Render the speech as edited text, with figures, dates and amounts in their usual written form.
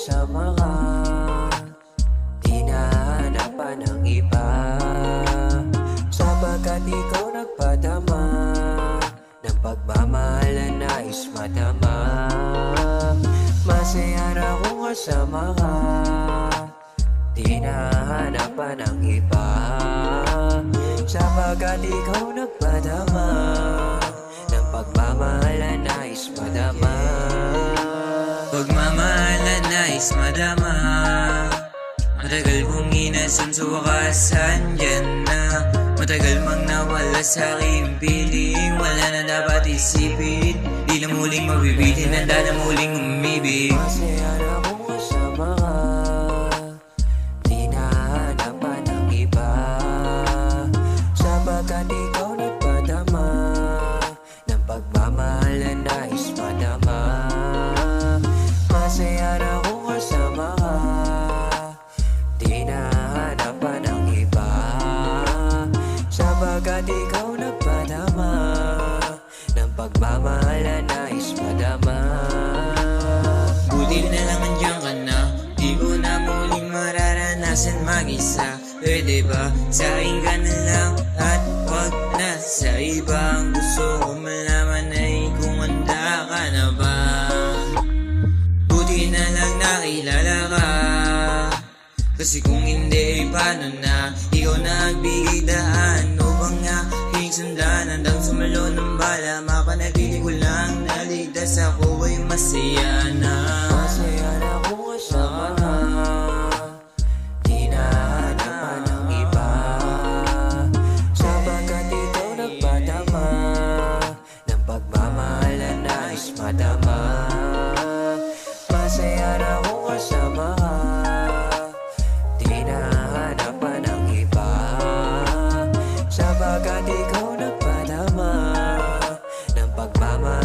kasama ka, di nahahanapan ng iba, sapagkat ikaw nagpadama ng pagmamahal na nais madama. Masaya na kung kasama ka, di nahahanapan ng iba, sapagkat ikaw nagpadama ng pagmamahal na nais madama. Pagmamahal na nais madama, matagal kong inasam sa wakas andyan na. Matagal mang nawala sa aking piling, wala na dapat isipin, di na muling mabibitin, handa na muling umibig. Masaya na kung kasama ka, di nahahanapan ng iba, sapagkat ikaw nagpadama ng pagmamahal na nais madama. Masaya na kung kasama ka, di nahahanapan ng iba, sapagkat ikaw nagpadama ng pagmamahal na nais madama. Buti na lang andyan ka na, di ko na muling mararanasan mag-isa. Pwede ba sa akin ka na lang at wag na sa iba? Ang gusto ko malaman ay kung handa ka na ba. Buti na lang nakilala ka, kasi kung hindi paano na, ikaw na nagbigay daan upang aking sundan. Hanggang sumalo ng bala, mapanatili ko lang naligtas ako ay masaya na. Masaya na kung kasama ka, di nahahanapan ng iba, sapagkat ikaw nagpadama ng pagmamahal na nais madama. Masaya na kung kasama ka, di nahahanapan ng iba, sapagkat ikaw nagpadama ng pagmamahal